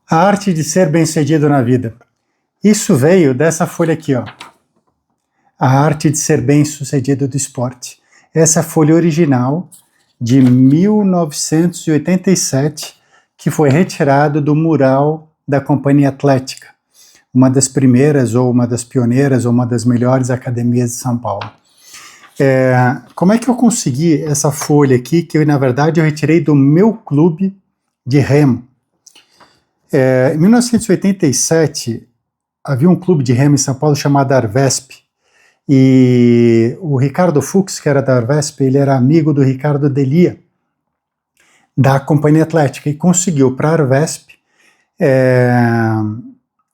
A arte de ser bem-sucedido na vida. Isso veio dessa folha aqui, ó. A arte de ser bem-sucedido do esporte. Essa folha original de 1987, que foi retirado do mural da Companhia Atlética, uma das primeiras, ou uma das pioneiras, ou uma das melhores academias de São Paulo. Como é que eu consegui essa folha aqui, que na verdade eu retirei do meu clube de remo? Em 1987, havia um clube de remo em São Paulo chamado Arvesp, e o Ricardo Fux, que era da Arvesp, ele era amigo do Ricardo Delia, da Companhia Atlética, e conseguiu para a Arvesp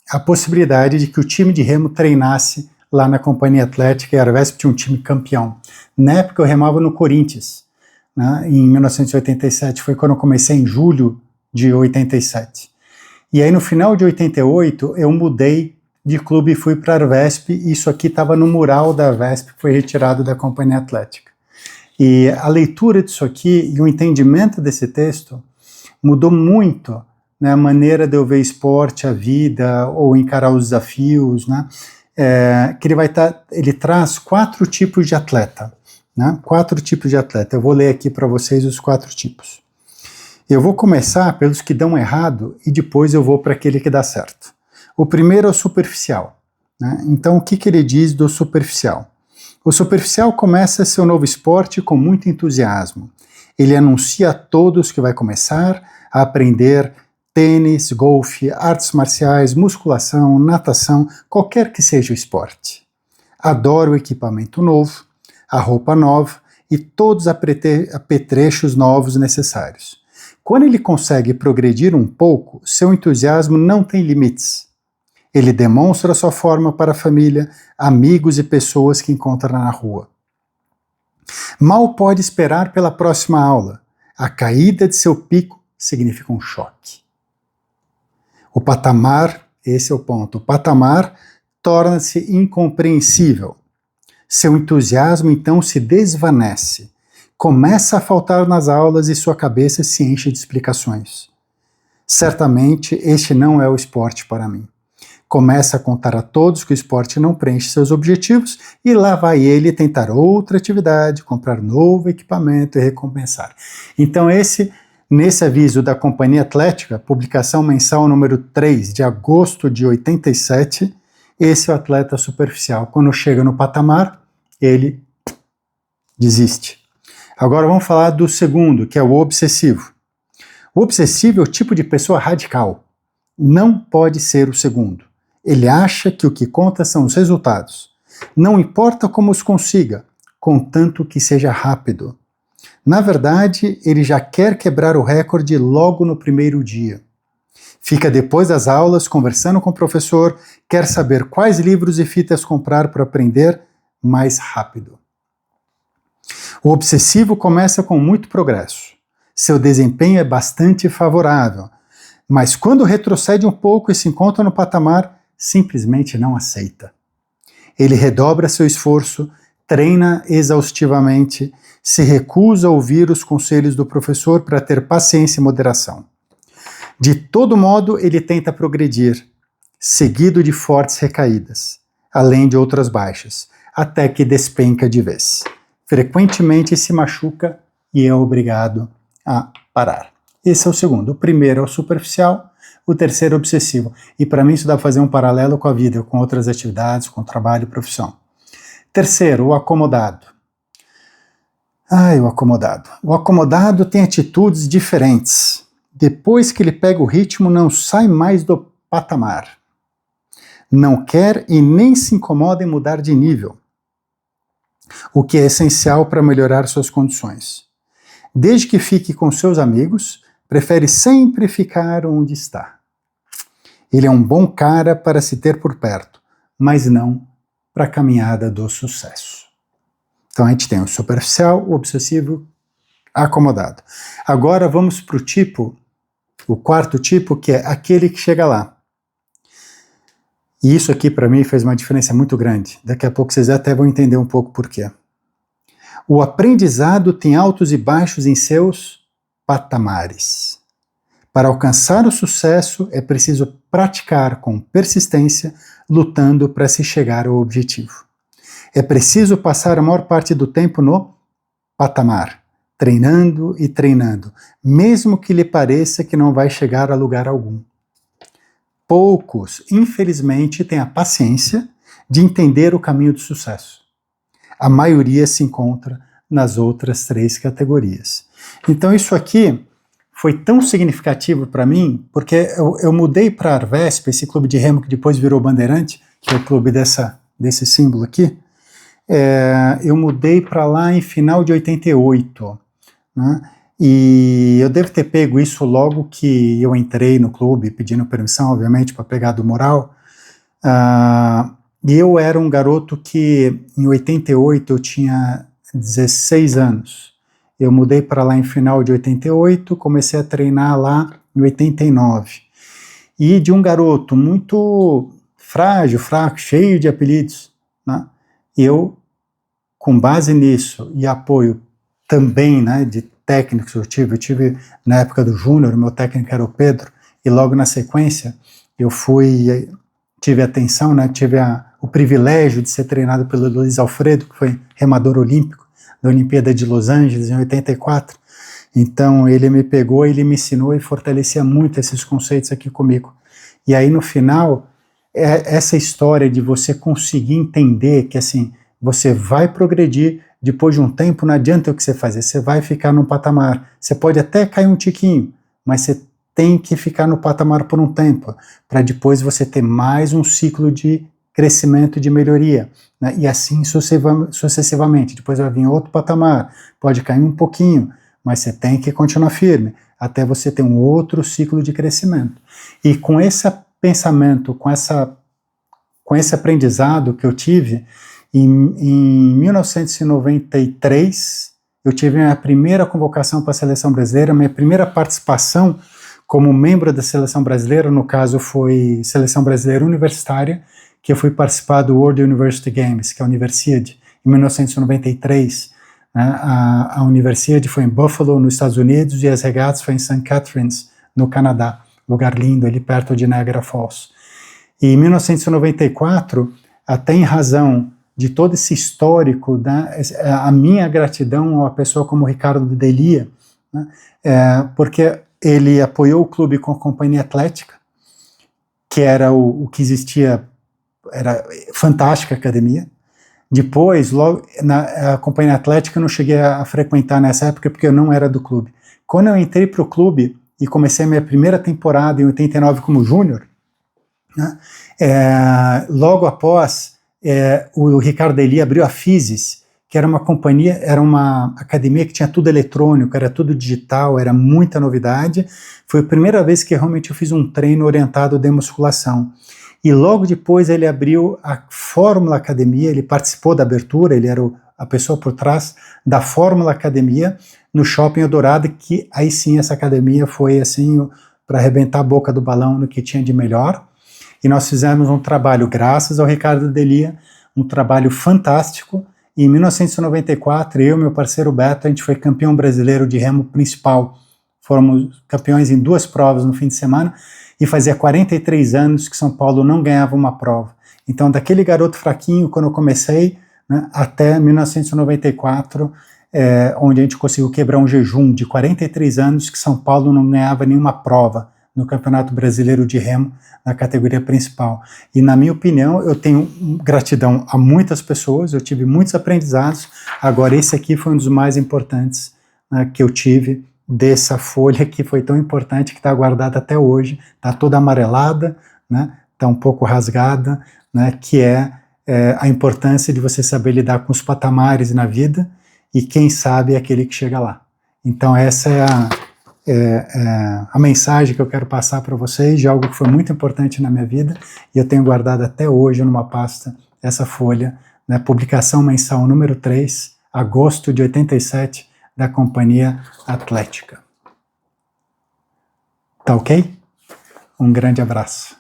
a possibilidade de que o time de remo treinasse lá na Companhia Atlética, e a Arvesp tinha um time campeão. Na época eu remava no Corinthians, né, em 1987, foi quando eu comecei, em julho de 87. E aí no final de 88 eu mudei de clube e fui para a Arvesp, e isso aqui estava no mural da Arvesp, que foi retirado da Companhia Atlética. E a leitura disso aqui e o entendimento desse texto mudou muito, né, a maneira de eu ver esporte, a vida, ou encarar os desafios, né, que ele traz 4 tipos de atleta, né, 4 tipos de atleta. Eu vou ler aqui para vocês os 4 tipos. Eu vou começar pelos que dão errado e depois eu vou para aquele que dá certo. O primeiro é o superficial, né? Então, o que ele diz do superficial? O superficial começa seu novo esporte com muito entusiasmo. Ele anuncia a todos que vai começar a aprender tênis, golfe, artes marciais, musculação, natação, qualquer que seja o esporte. Adora o equipamento novo, a roupa nova e todos os apetrechos novos necessários. Quando ele consegue progredir um pouco, seu entusiasmo não tem limites. Ele demonstra sua forma para a família, amigos e pessoas que encontra na rua. Mal pode esperar pela próxima aula. A caída de seu pico significa um choque. O patamar, esse é o ponto, o patamar torna-se incompreensível. Seu entusiasmo então se desvanece. Começa a faltar nas aulas e sua cabeça se enche de explicações. Certamente este não é o esporte para mim. Começa a contar a todos que o esporte não preenche seus objetivos e lá vai ele tentar outra atividade, comprar novo equipamento e recompensar. Então nesse aviso da Companhia Atlética, publicação mensal número 3 de agosto de 87, esse é o atleta superficial. Quando chega no patamar, ele desiste. Agora vamos falar do segundo, que é o obsessivo. O obsessivo é o tipo de pessoa radical. Não pode ser o segundo. Ele acha que o que conta são os resultados. Não importa como os consiga, contanto que seja rápido. Na verdade, ele já quer quebrar o recorde logo no primeiro dia. Fica depois das aulas conversando com o professor, quer saber quais livros e fitas comprar para aprender mais rápido. O obsessivo começa com muito progresso. Seu desempenho é bastante favorável, mas quando retrocede um pouco e se encontra no patamar, simplesmente não aceita. Ele redobra seu esforço, treina exaustivamente, se recusa a ouvir os conselhos do professor para ter paciência e moderação. De todo modo, ele tenta progredir, seguido de fortes recaídas, além de outras baixas, até que despenca de vez. Frequentemente se machuca e é obrigado a parar. Esse é o segundo. O primeiro é o superficial, o terceiro é o obsessivo. E para mim isso dá para fazer um paralelo com a vida, com outras atividades, com trabalho e profissão. Terceiro, o acomodado. O acomodado. O acomodado tem atitudes diferentes. Depois que ele pega o ritmo, não sai mais do patamar. Não quer e nem se incomoda em mudar de nível, o que é essencial para melhorar suas condições. Desde que fique com seus amigos, prefere sempre ficar onde está. Ele é um bom cara para se ter por perto, mas não para a caminhada do sucesso. Então a gente tem o superficial, o obsessivo, acomodado. Agora vamos para o quarto tipo, que é aquele que chega lá. E isso aqui para mim fez uma diferença muito grande. Daqui a pouco vocês até vão entender um pouco por quê. O aprendizado tem altos e baixos em seus patamares. Para alcançar o sucesso, é preciso praticar com persistência, lutando para se chegar ao objetivo. É preciso passar a maior parte do tempo no patamar, treinando e treinando, mesmo que lhe pareça que não vai chegar a lugar algum. Poucos, infelizmente, têm a paciência de entender o caminho do sucesso. A maioria se encontra nas outras 3 categorias. Então isso aqui foi tão significativo para mim, porque eu mudei para a Arvesp, esse clube de remo que depois virou Bandeirante, que é o clube desse símbolo aqui. Eu mudei para lá em final de 88, né? E eu devo ter pego isso logo que eu entrei no clube, pedindo permissão, obviamente, para pegar do mural. E eu era um garoto que, em 88, eu tinha 16 anos. Eu mudei para lá em final de 88, comecei a treinar lá em 89. E de um garoto muito frágil, fraco, cheio de apelidos, né? Eu, com base nisso e apoio também, né, de técnicos eu tive na época do Júnior, meu técnico era o Pedro, e logo na sequência eu tive atenção, né, tive o privilégio de ser treinado pelo Luiz Alfredo, que foi remador olímpico da Olimpíada de Los Angeles em 84. Então ele me pegou, ele me ensinou e fortalecia muito esses conceitos aqui comigo. E aí no final, essa história de você conseguir entender que assim, você vai progredir, depois de um tempo não adianta o que você fazer, você vai ficar num patamar, você pode até cair um tiquinho, mas você tem que ficar no patamar por um tempo, para depois você ter mais um ciclo de crescimento, de melhoria, né? E assim sucessivamente, depois vai vir outro patamar, pode cair um pouquinho, mas você tem que continuar firme, até você ter um outro ciclo de crescimento. E com esse pensamento, com esse aprendizado que eu tive, em 1993, eu tive a minha primeira convocação para a seleção brasileira, minha primeira participação como membro da seleção brasileira, no caso foi seleção brasileira universitária, que eu fui participar do World University Games, que é a Universiade, em 1993. Né? A Universiade foi em Buffalo, nos Estados Unidos, e as regatas foi em St. Catharines, no Canadá, lugar lindo, ali perto de Niagara Falls. E em 1994, até em razão de todo esse histórico, né, a minha gratidão a uma pessoa como Ricardo Delia, né, porque ele apoiou o clube com a companhia atlética, que era o que existia, era fantástica a academia. Depois, logo, a companhia atlética eu não cheguei a frequentar nessa época porque eu não era do clube. Quando eu entrei para o clube e comecei a minha primeira temporada em 89 como júnior, né, logo após, o Ricardo Delia abriu a Physis, que era uma companhia, era uma academia que tinha tudo eletrônico, era tudo digital, era muita novidade. Foi a primeira vez que realmente eu fiz um treino orientado de musculação. E logo depois ele abriu a Fórmula Academia, ele participou da abertura, ele era a pessoa por trás da Fórmula Academia, no Shopping Eldorado, que aí sim essa academia foi assim, para arrebentar a boca do balão no que tinha de melhor. E nós fizemos um trabalho, graças ao Ricardo Delia, um trabalho fantástico. E em 1994, eu e meu parceiro Beto, a gente foi campeão brasileiro de remo principal. Fomos campeões em 2 provas no fim de semana, e fazia 43 anos que São Paulo não ganhava uma prova. Então, daquele garoto fraquinho, quando eu comecei, né, até 1994, onde a gente conseguiu quebrar um jejum de 43 anos que São Paulo não ganhava nenhuma prova no Campeonato Brasileiro de Remo, na categoria principal. E na minha opinião, eu tenho gratidão a muitas pessoas, eu tive muitos aprendizados, agora esse aqui foi um dos mais importantes, né, que eu tive dessa folha que foi tão importante, que está guardada até hoje, está toda amarelada, né, está um pouco rasgada, né, que é a importância de você saber lidar com os patamares na vida, e quem sabe é aquele que chega lá. Então essa é a mensagem que eu quero passar para vocês, de algo que foi muito importante na minha vida, e eu tenho guardado até hoje numa pasta essa folha, né, publicação mensal número 3, agosto de 87, da Companhia Atlética. Tá ok? Um grande abraço.